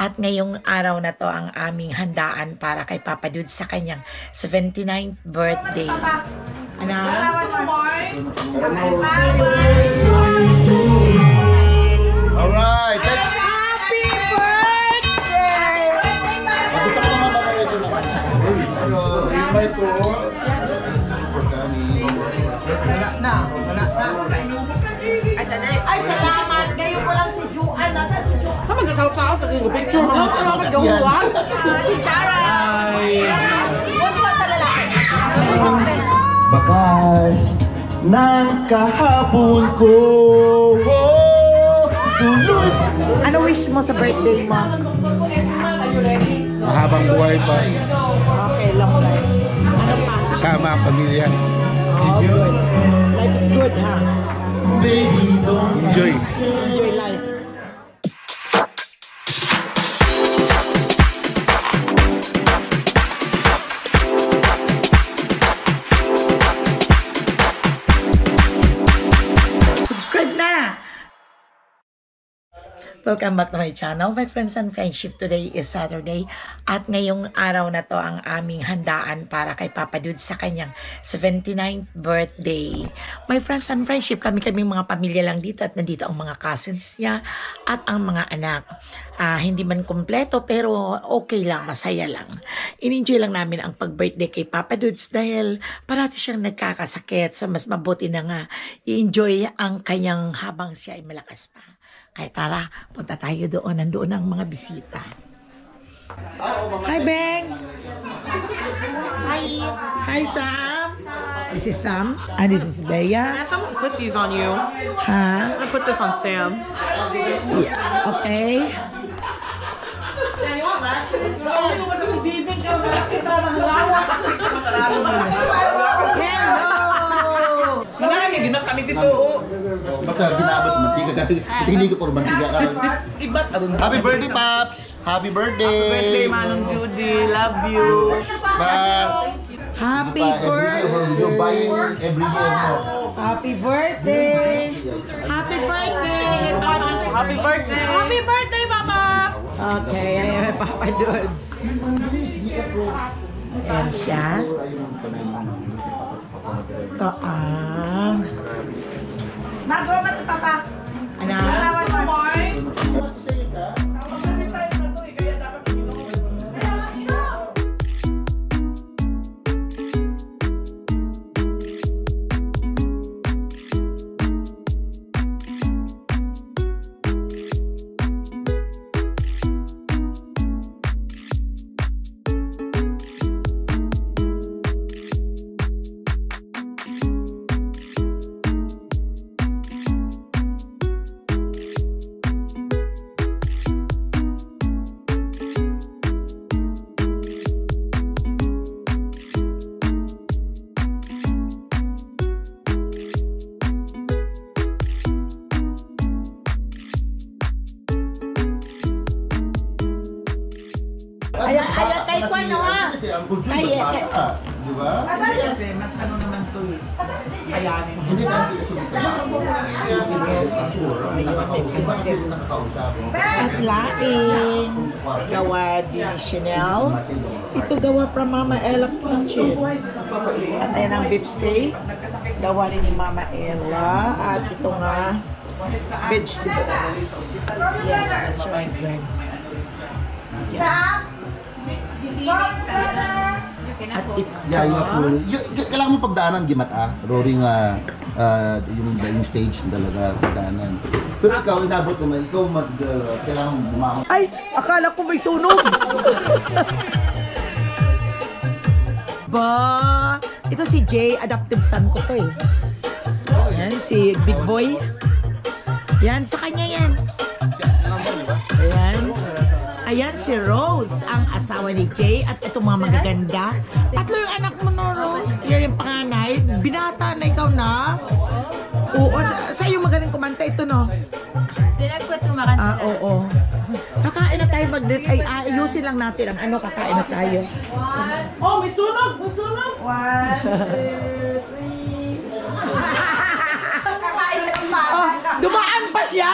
At ngayong araw na to ang aming handaan para kay Papa Dude sa kanyang 79th birthday. Ano? Alright, let's... Happy birthday! Wala na. Ay, salamat! Ngayon ko lang si Juan. Nasaan si Juan? Kamu magkakao-kao pag picture mo. Ano ka Juan? Si Jara! Bunso sa lalaki. Bakas ng kahapon ko. Tuloy. Ano wish mo sa birthday mo? Mahabang buhay pa. Okay, long life. Ano pa? Kasama ang pamilya. Oh, good. Life is good, ha? Enjoy. Enjoy life. Subscribe na! Welcome back to my channel, my friends and friendship. Today is Saturday at ngayong araw na to ang aming handaan para kay Papa Dude sa kanyang 79th birthday. My friends and friendship, kami-kaming mga pamilya lang dito at nandito ang mga cousins niya at ang mga anak. Hindi man kompleto pero okay lang, masaya lang. In-enjoy lang namin ang pag-birthday kay Papa Dudes dahil parati siyang nagkakasakit, so mas mabuti na nga i-enjoy ang kanyang habang siya ay malakas pa. Kaya tara, punta tayo doon. Nandoon ang mga bisita. Hi, Beng! Hi! Hi, Sam! This is Sam. And this is Bea. I'm gonna put these on you. Ha? I'm gonna put this on Sam. Yeah. Okay. Sam, you want that? Hello! Marami, ginas kami dito. Basta binabas sa mantika. Kasi hindi ko puro mantika ka. Iba't aron. Happy birthday, Paps! Happy birthday! Birthday, Manong Judy. Love you. Happy birthday! You're buying every year mo. Happy birthday! Happy birthday! Happy birthday. Happy birthday, Papa! Okay, ayan, Papa Dudes. Ayan siya. Ito ang... Mag-gomat sa papa. Ano? Ayan, kay Kwan, no, ha? Di ba? Kasi mas ano naman to eh. Kayanin. Hindi sa akin kasi ito At laing gawa din ni Chanel. Ito gawa from Mama Ella Kitchen. At ayan ang beef steak. Gawa rin ni Mama Ella. At ito nga, vegetables. Yes, that's right, friends. Yeah. At ito, kailangan mo pagdaanan gimat Rory nga yung stage talaga pagdaanan. Pero ikaw inabot naman, ikaw kailangan bumahon. ay, akala ko may sunog. Ba, ito si Jay, adopted son ko to eh. Yan, si Big Boy. Yan, sa kanya yan. Ayan. Ayan si Rose, ang asawa ni Jay. At itong mga magaganda. Tatlo yung anak mo, no, Rose? Yan yung panganay. Binata na ikaw na. Oo, sa'yo magaling kumanta ito, no? Pinagput ko makanta. Oo. Kakain na tayo ay ayusin lang natin ang ano, kakain na tayo. Oh, may sunog! May sunog! 1, 2, 3. Dumaan pa siya!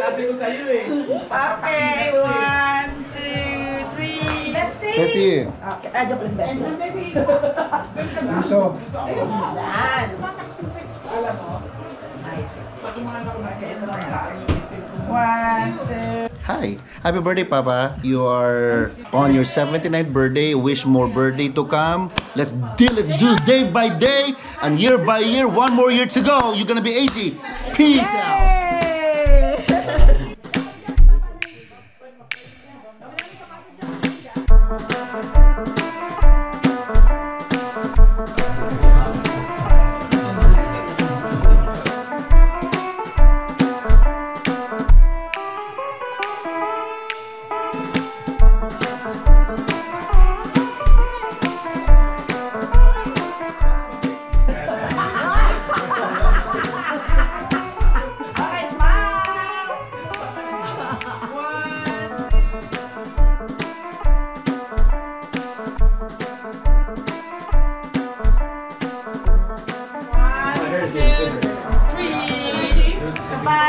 Sabi ko sa'yo eh. Okay, 1, 2, 3. Bessie! Bessie. Okay, joke lang si Bessie. So, Yan. Alam mo, Nice. pag umano ko na, ito na lang. 1, 2. hi. Happy birthday, Papa. You are on your 79th birthday. Wish more birthday to come. Let's do day by day and year by year. One more year to go. You're gonna be 80. Peace out. Okay, smile! 1, 2, 3. Isa pa.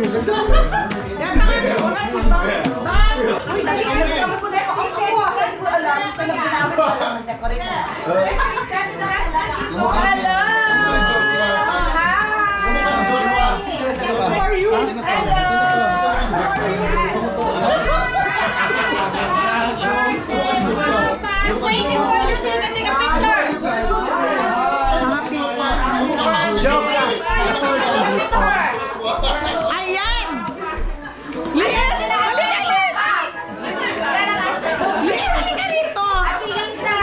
Yan, tangan mo na si Bang. Uy, dali ka na sabi ko na ako. Okay, hindi ko alam. Pinagpinawin ko lang ng decorate na. Hello! Hi! How are you? Hello! Just waiting for you so you can take a picture. Ayan! Ayan, halika rito! Ate Lisa!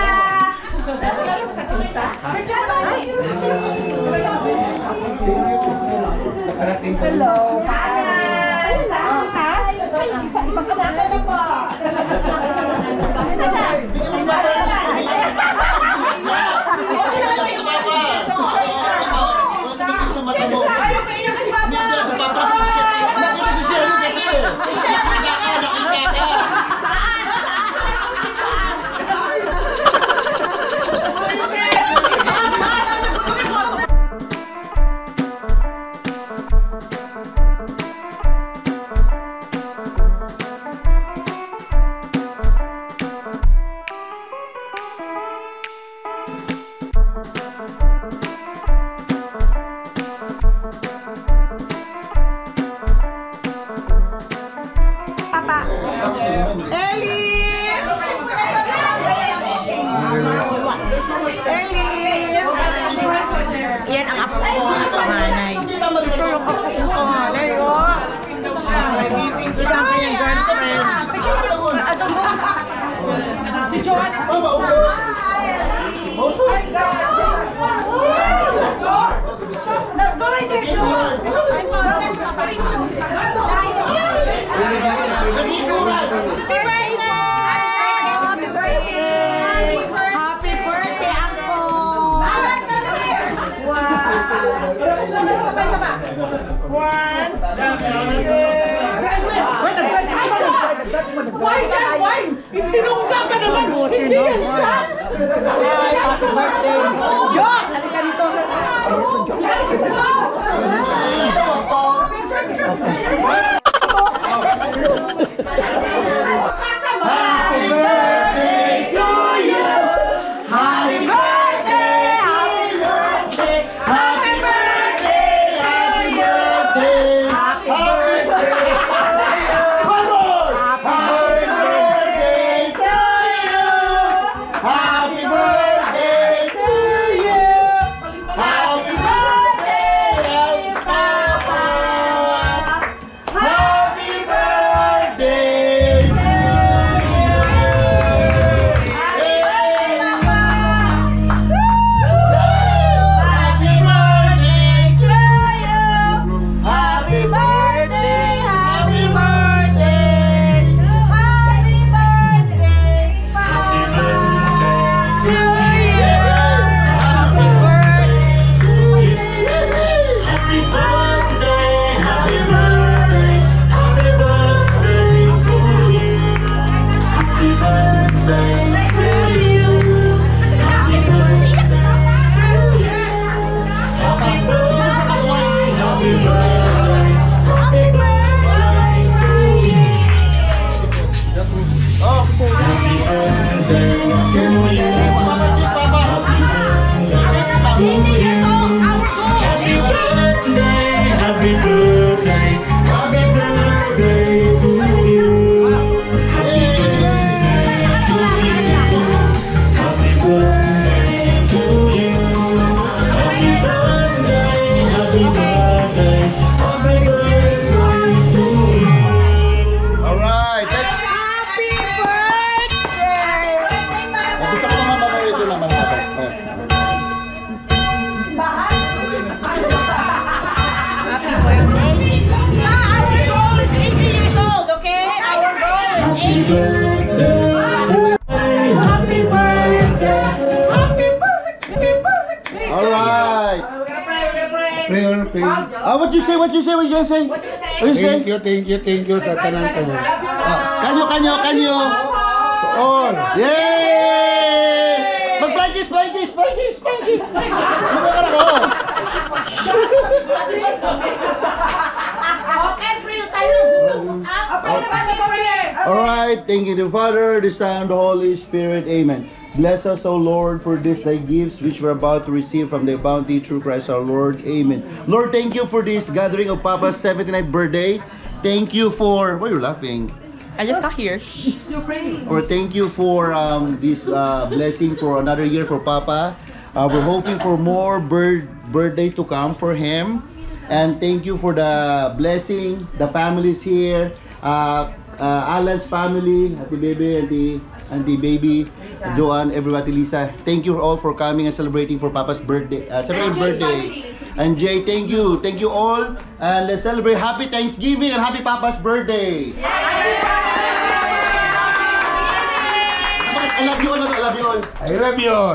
Hello! Hi! Ipagkabasa na po! Ayaw pa iyak si Papa! Yan ang apo ko, panganay. Ito yung apo ko, panganay, oh. Ito ang kanyang girlfriend. Si Joanna. Go right there, go. Happy birthday, Uncle! Why? Tinungga ka naman! Hindi yan siya! Happy birthday! John! Halika dito! Happy birthday to you! Happy birthday! Happy birthday! Happy birthday! Happy birthday! Happy birthday! Happy birthday to you! Happy birthday to you! All right. What you say? What you gonna say? What you say? Thank you sa tanan ko. Kanyo. On. Yay! Mag-practice. Magkakaroon ako. Alright, thank you to the Father, the Son, the Holy Spirit. Amen. Bless us, O Lord, for this thy gifts which we're about to receive from thy bounty through Christ our Lord. Amen. Lord, thank you for this gathering of Papa's 79th birthday. Thank you for... Why are you laughing? I just got here. Or thank you for this blessing for another year for Papa. We're hoping for more birthday to come for him. And thank you for the blessing, the families here. Alan's family, Ate Baby, Auntie Baby, Joanne, everybody, Lisa. Thank you all for coming and celebrating for Papa's birthday, 78th birthday. And Jay, thank you all. And let's celebrate happy Thanksgiving and happy Papa's birthday. I love you all, I love you all. I love you all.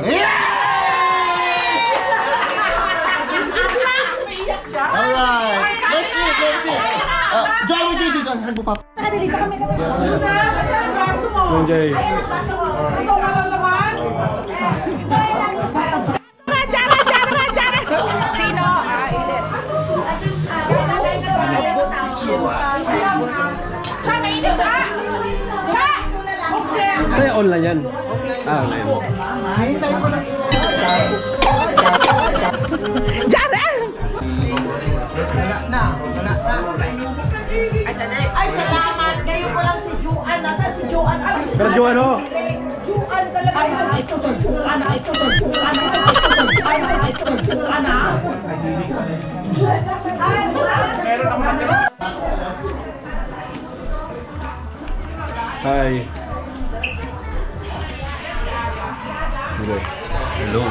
Alright, let's eat. Joy with this, hand mo, Papa. Jay. Saya online yan. Online. Ay, salamat. Ngayon ko lang si Juan. Nasaan si Juan? Pero Joan ho. Juan talaga. Ay, ito to Juan. Ito to Juan. Ito to Juan. Hi. Hello.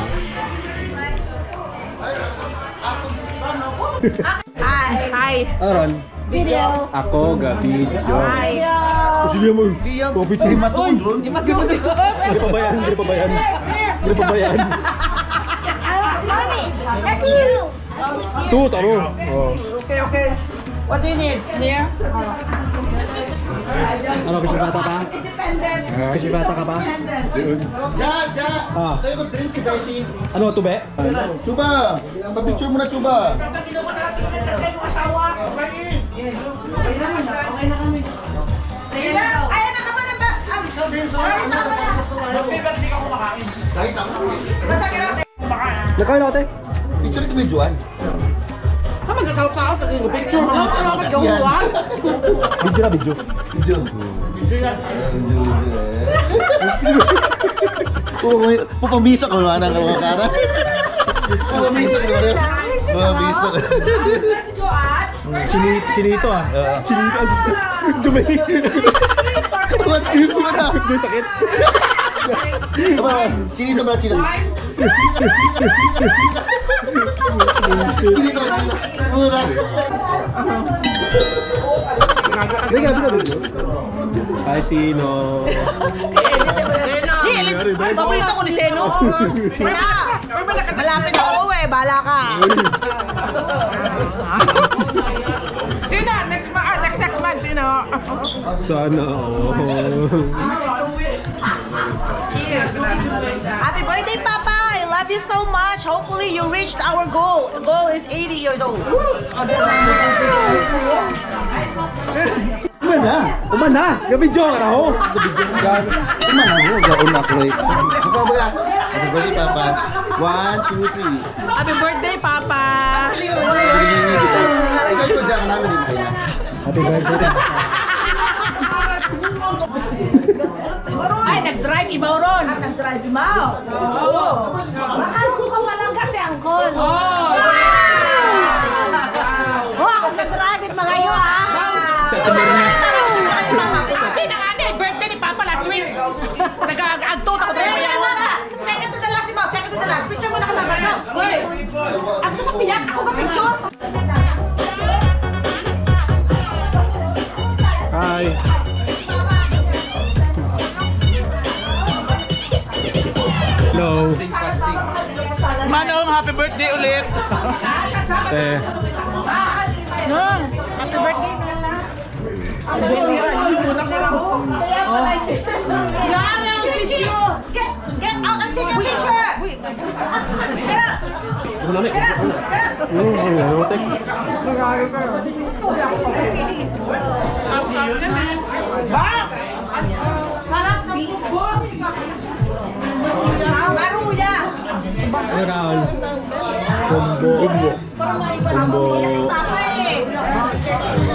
Hi. Aron. Video. Ako gabi. Hi. Sige mo. Kopit sige matun. Hindi pa bayan. Mommy, that's you. Tu taro. Oh. Okay. What do you need? Here? Ano kasi bata ka? Kasi bata ka pa? Ja. Ah. Tayo ko drink si Bessie. Ano tube? Chuba, pa-picture mo na, Chuba. Ayan na ka ba na ba? Kahit ako. Nakain ako te. Picture ito may Juan. Magkakaw-sao. Picture mo. Ano ba yung one? Video na video. Video. Pupamisa ko naman ang mga kara. Pupamisa ko naman. Pupamisa ko. Chinito ah. Chinito. Jumay. Jumay sakit. Chinito ba? Chinito. Chinito. Mura. Liga, video. Ay, sino? Paborito ko ni Seno. Sina! Malapit ako uwi. Bahala ka. Sino? Next month. Sino? Sana Cheers. Happy birthday, Papa. I love you so much. Hopefully you reached our goal. The goal is 80 years old. Uman na! Gabidyo ka na ho! Gaon na ko eh. Happy birthday, Papa. 1, 2, 3. Happy birthday, Papa! Ikaw ito dyan ka namin din kaya. Happy birthday. Ay, nag-drive ibaw ron. Nag-drive ibaw. Oo. Bakal ko ka walang kasi, Angkol. Oo, ako nag-drive it mga iyo, ha? Sa kamera niya. Hindi na nga na, birthday ni Papa last week. Nag-agtot ako tayo. Second to the last, ibaw. Second to the last. Picture mo na kalaban nyo. Ako sa piyak. Ako ba picture? Hi. Manong, happy birthday ulit. Happy birthday. Get out and take a picture. Get up. Get up. Sarap na bukbon. Maruya. Kumbo.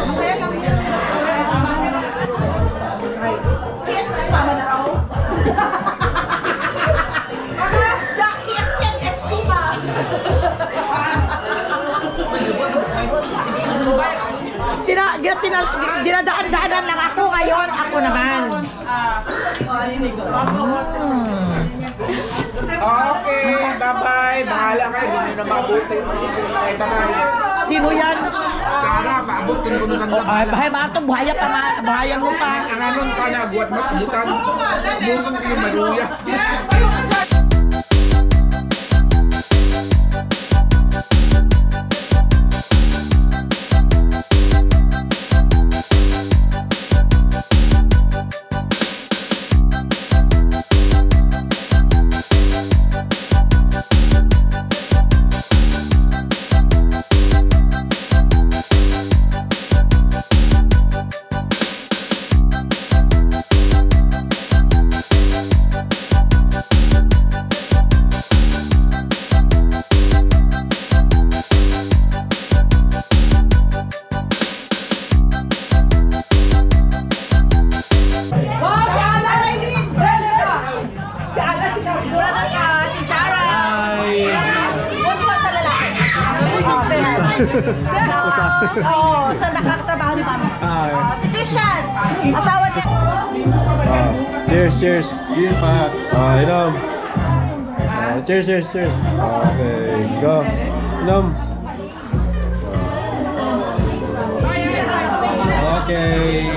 Masaya lang. Kiss mas mama na raw. Kiss yan, espuma. Dinadaan-daanan lang ako ngayon. Ako naman. Okay, bye-bye. Bahala kayo. Hindi na mabuti. Sino yan? Sana, paabutin ko na lang. Ay, bahay ba ito? Buhayan mo pa. Ang anon pa na, buat matubutan. Musang kayo maruya. Oo, sa nakakatrabaho ni Mama. Si Christian, asawa niya. Cheers, cheers. Cheers, pa. Inom. Cheers, cheers, cheers. Okay, go. Inom. Okay.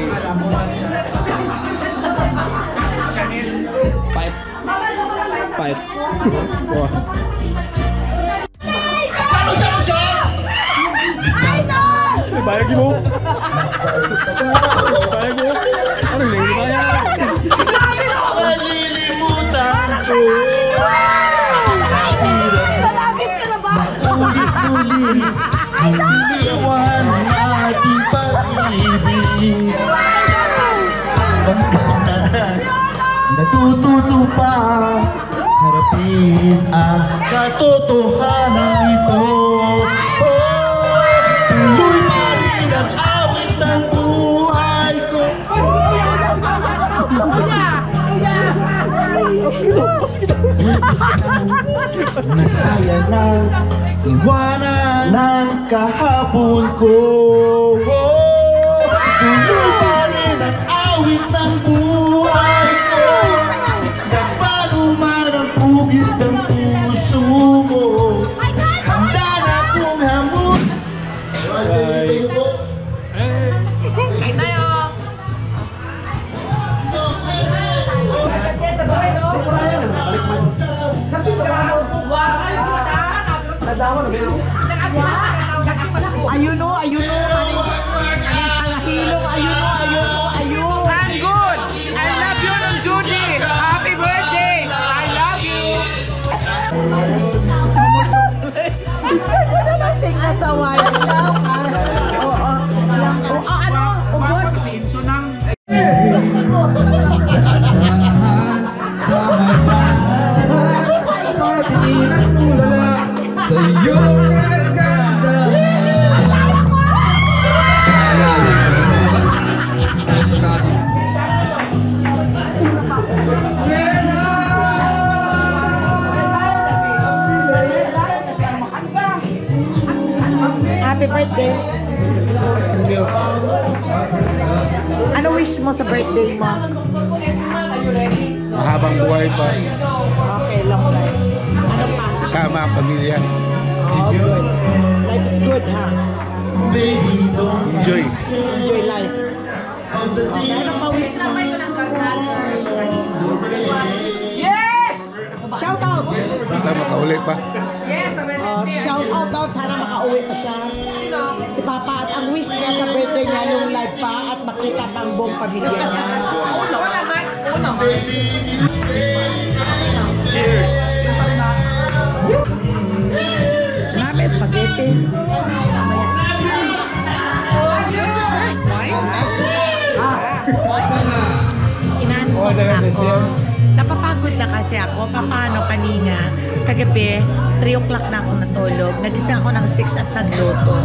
Pipe. Pipe. Wah. Bayar mo. Bayar mo. Ano yung bayar? Kalilimutan ko. Sa langit ka na ba? Ulit-ulit. Iniwan ating pag-ibig. Pagkananan. Natututo pa. Harapin ang katotohanan ito. Tuloy pa rin ang awit ng buhay ko. Nasaya ng iwanan ng kahapon ko. Tuloy pa rin ang awit ng buhay ko. Kapag umarang pugis ng puso mo, handa na kong hamon. Bye. Ayun o, ayun o. Alahilong, ayun o, ayun o, ayun. I'm good. I love you, Nong Judy. Happy birthday. I love you. Sing na sa wala daw. Oo. Ano? Ubos. Sinso ng... Happy birthday. Ano wish mo sa birthday mo? Mahabang buhay pa. Okay, long life. Ano pa? Kasama ang pamilya. Oh, good. Life is good, ha? Baby, don't enjoy. Enjoy life. Okay, ano pa wish mo? Yes! Shout out! Baka makaulit pa. Yes! shout out daw, sana makauwi pa siya. Si Papa, at ang wish niya sa birthday niya, yung live pa at makita pa ang buong pamilya niya. Uno naman. Uno. Cheers! Marami, spaghetti. Inantok na ako. Napapagod na kasi ako. Paano kanina, kagabi, 3 o'clock na ako natulog. Nagising ako ng 6 at nagluto.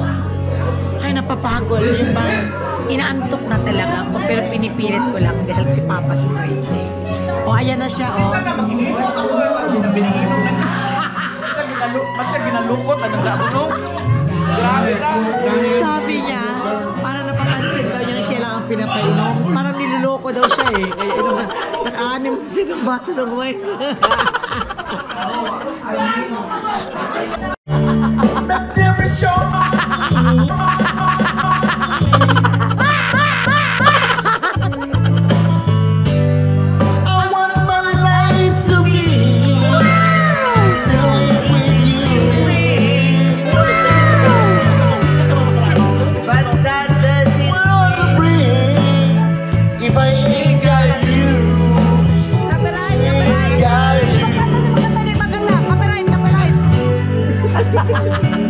Ay, napapagod. Yung bang inaantok na talaga ako. Pero pinipilit ko lang dahil si Papa's birthday. O, ayan na siya, o. Ba't siya ginalukot? Anong damo, no? Grabe na. Sabi niya, parang napapansin daw niya siya lang ang pinapainom. Parang niloloko daw siya eh. Kaya inom na, naka-anim siya ng baso ng wine. I want my life to be to live with you. But that doesn't... Want to breathe if I ain't got you. Copyright! Got you. Maganda! Copyright!